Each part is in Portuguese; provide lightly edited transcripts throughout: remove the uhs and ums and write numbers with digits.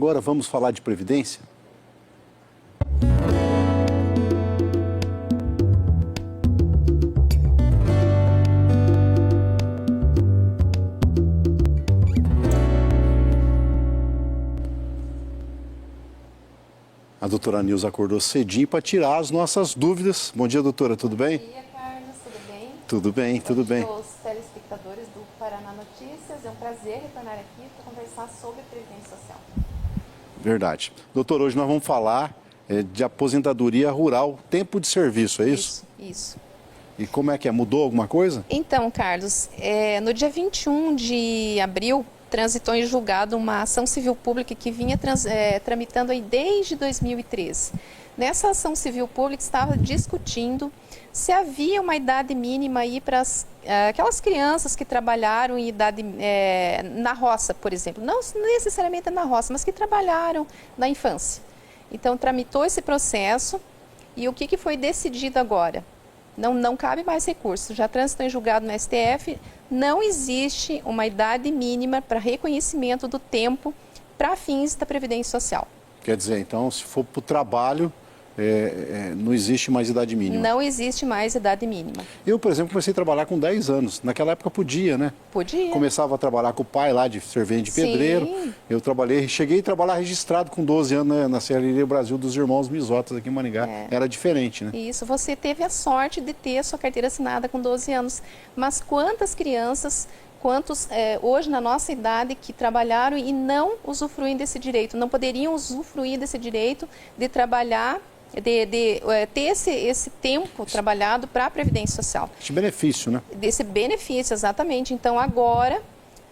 Agora vamos falar de Previdência? A doutora Nilza acordou cedinho para tirar as nossas dúvidas. Bom dia, doutora, tudo bem? Bom dia, Carlos, tudo bem? Tudo bem, tudo bem. Os telespectadores do Paraná Notícias, é um prazer retornar aqui para conversar sobre Previdência Social. Verdade. Doutor, hoje nós vamos falar de aposentadoria rural, tempo de serviço, é isso? Isso. E como é que é? Mudou alguma coisa? Então, Carlos, no dia 21 de abril, transitou em julgado uma ação civil pública que vinha tramitando aí desde 2013. Nessa ação civil pública estava discutindo se havia uma idade mínima aí para aquelas crianças que trabalharam em idade na roça, por exemplo. Não necessariamente na roça, mas que trabalharam na infância. Então, tramitou esse processo e o que foi decidido agora? Não cabe mais recurso. Já transitou em julgado no STF, não existe uma idade mínima para reconhecimento do tempo para fins da Previdência Social. Quer dizer, então, se for para o trabalho, não existe mais idade mínima. Não existe mais idade mínima. Eu, por exemplo, comecei a trabalhar com 10 anos. Naquela época podia, né? Podia. Começava a trabalhar com o pai lá de servente de pedreiro. Sim. Eu cheguei a trabalhar registrado com 12 anos, né, na Serraria Brasil dos Irmãos Misotas aqui em Maringá. Era diferente, né? Isso, você teve a sorte de ter a sua carteira assinada com 12 anos. Mas quantas crianças, hoje na nossa idade que trabalharam e não usufruem desse direito, não poderiam usufruir desse direito de trabalhar, ter esse tempo trabalhado para a Previdência Social. Esse benefício, né? Desse benefício, exatamente. Então, agora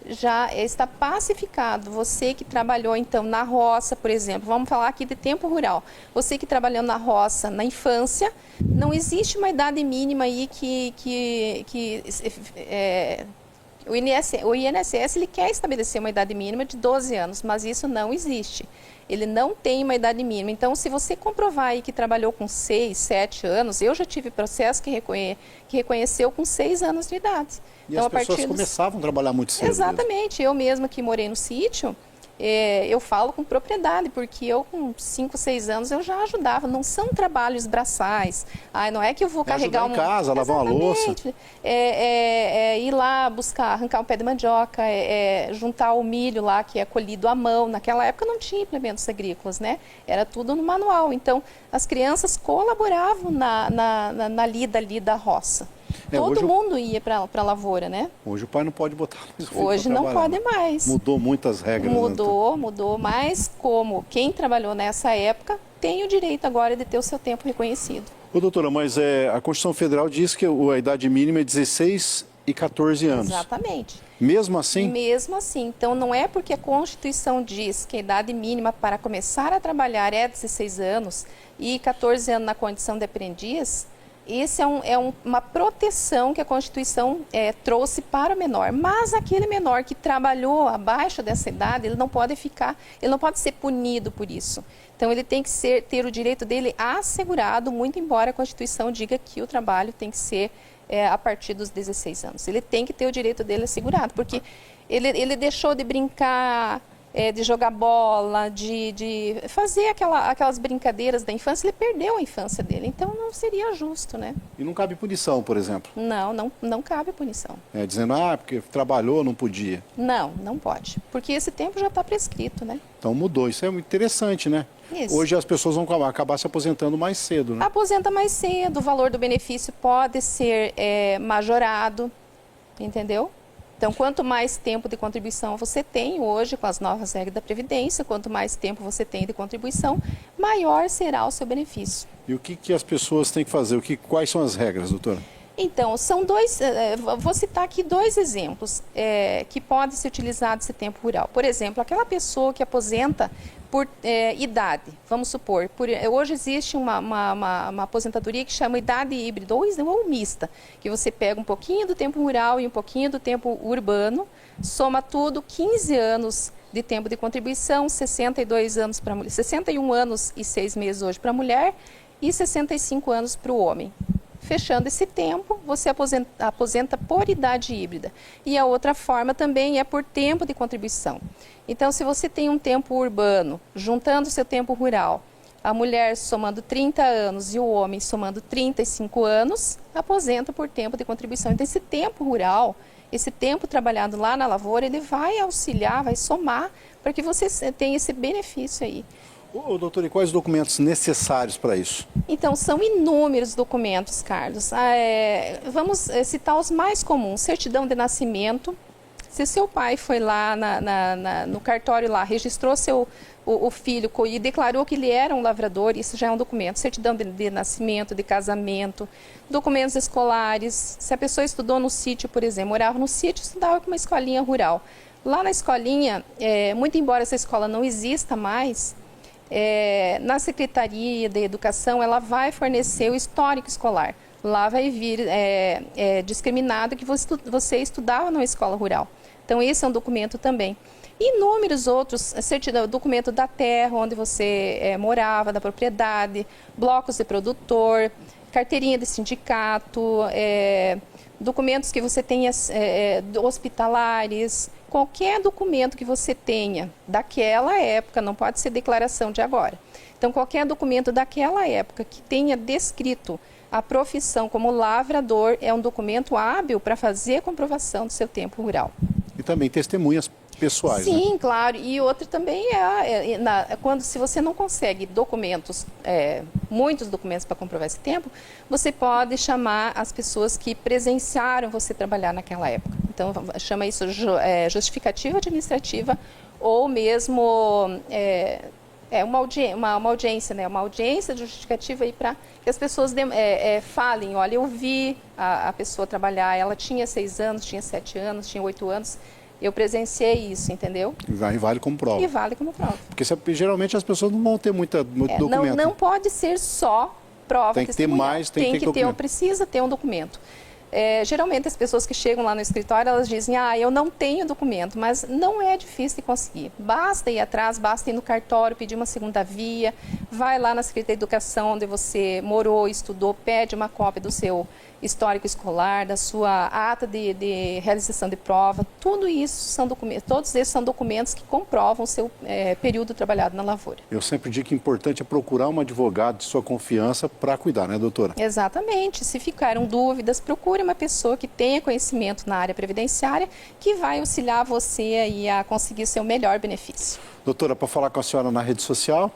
já está pacificado. Você que trabalhou, então, na roça, por exemplo, vamos falar aqui de tempo rural. Você que trabalhou na roça, na infância, não existe uma idade mínima aí o INSS ele quer estabelecer uma idade mínima de 12 anos, mas isso não existe. Ele não tem uma idade mínima. Então, se você comprovar aí que trabalhou com 6, 7 anos, eu já tive processo que reconheceu com 6 anos de idade. E então, as pessoas começavam a trabalhar muito cedo. Exatamente. Eu mesma que morei no sítio, eu falo com propriedade, porque eu com 5, 6 anos eu já ajudava. Não são trabalhos braçais. Não é que eu vou carregar em casa, lavar uma louça. Ir lá buscar, arrancar um pé de mandioca, juntar o milho lá que é colhido à mão. Naquela época não tinha implementos agrícolas, né? Era tudo no manual. Então, as crianças colaboravam na lida ali da roça. Todo mundo ia para a lavoura, né? Hoje o pai não pode botar mais o filho Hoje não pode mais. Mudou muitas regras. Mudou, mas como quem trabalhou nessa época tem o direito agora de ter o seu tempo reconhecido. Ô, doutora, mas a Constituição Federal diz que a idade mínima é 16 e 14 anos. Exatamente. Mesmo assim? Mesmo assim. Então, não é porque a Constituição diz que a idade mínima para começar a trabalhar é 16 anos e 14 anos na condição de aprendiz. Esse uma proteção que a Constituição trouxe para o menor. Mas aquele menor que trabalhou abaixo dessa idade, ele não pode ser punido por isso. Então, ele tem que ter o direito dele assegurado, muito embora a Constituição diga que o trabalho tem que ser a partir dos 16 anos. Ele tem que ter o direito dele assegurado, porque ele deixou de brincar, de jogar bola, de fazer aquelas brincadeiras da infância, ele perdeu a infância dele. Então, não seria justo, né? E não cabe punição, por exemplo? Não cabe punição. Dizendo, porque trabalhou, não podia. Não pode. Porque esse tempo já está prescrito, né? Então mudou. Isso é muito interessante, né? Isso. Hoje as pessoas vão acabar se aposentando mais cedo, né? Aposenta mais cedo, o valor do benefício pode ser majorado, entendeu? Então, quanto mais tempo de contribuição você tem hoje com as novas regras da Previdência, quanto mais tempo você tem de contribuição, maior será o seu benefício. E o que as pessoas têm que fazer? Quais são as regras, doutora? Então, são vou citar aqui 2 exemplos que podem ser utilizados esse tempo rural. Por exemplo, aquela pessoa que aposenta por idade, vamos supor, hoje existe uma aposentadoria que chama idade híbrida ou mista, que você pega um pouquinho do tempo rural e um pouquinho do tempo urbano, soma tudo, 15 anos de tempo de contribuição, 62 anos para mulher, 61 anos e 6 meses hoje para a mulher e 65 anos para o homem. Fechando esse tempo, você aposenta por idade híbrida. E a outra forma também é por tempo de contribuição. Então, se você tem um tempo urbano, juntando o seu tempo rural, a mulher somando 30 anos e o homem somando 35 anos, aposenta por tempo de contribuição. Então, esse tempo rural, esse tempo trabalhado lá na lavoura, ele vai auxiliar, vai somar para que você tenha esse benefício aí. Doutor, e quais documentos necessários para isso? Então, são inúmeros documentos, Carlos. Vamos citar os mais comuns. Certidão de nascimento. Se seu pai foi lá no cartório, lá, registrou o filho e declarou que ele era um lavrador, isso já é um documento. Certidão de nascimento, de casamento, documentos escolares. Se a pessoa estudou no sítio, por exemplo, morava no sítio, estudava com uma escolinha rural. Lá na escolinha, muito embora essa escola não exista mais, na Secretaria de Educação, ela vai fornecer o histórico escolar. Lá vai vir discriminado que você estudava numa escola rural. Então, esse é um documento também. E inúmeros outros, certidão, documento da terra, onde você morava, da propriedade, blocos de produtor, carteirinha de sindicato, documentos que você tenha hospitalares, qualquer documento que você tenha daquela época, não pode ser declaração de agora. Então, qualquer documento daquela época que tenha descrito a profissão como lavrador é um documento hábil para fazer a comprovação do seu tempo rural. E também testemunhas pessoais, Sim, né? claro. E outra também se você não consegue documentos, muitos documentos para comprovar esse tempo, você pode chamar as pessoas que presenciaram você trabalhar naquela época. Então, chama isso justificativa administrativa ou mesmo uma audiência, né? Uma audiência justificativa aí para que as pessoas falem, olha, eu vi a pessoa trabalhar, ela tinha 6 anos, tinha 7 anos, tinha 8 anos, eu presenciei isso, entendeu? E vale como prova. E vale como prova. Porque geralmente as pessoas não vão ter muito documento. Não pode ser só prova tem que ter mais, tem que ter documento. Precisa ter um documento. Geralmente as pessoas que chegam lá no escritório, elas dizem, eu não tenho documento, mas não é difícil de conseguir. Basta ir atrás, basta ir no cartório, pedir uma segunda via, vai lá na Secretaria de Educação, onde você morou, estudou, pede uma cópia do seu histórico escolar, da sua ata de realização de prova. Tudo isso são documentos, todos esses são documentos que comprovam o seu período trabalhado na lavoura. Eu sempre digo que o importante é procurar um advogado de sua confiança para cuidar, né, doutora? Exatamente. Se ficaram dúvidas, procure uma pessoa que tenha conhecimento na área previdenciária que vai auxiliar você aí a conseguir o seu melhor benefício. Doutora, para falar com a senhora na rede social?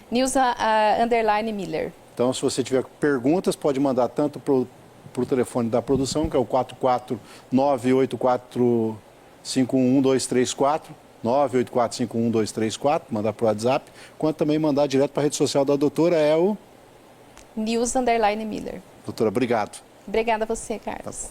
Nilza_Miller. Então, se você tiver perguntas, pode mandar tanto para o telefone da produção, que é o 44984511234, 984511234, mandar para o WhatsApp, quanto também mandar direto para a rede social da doutora, é o... Nilza_Miller. Doutora, obrigado. Obrigada a você, Carlos. Tá.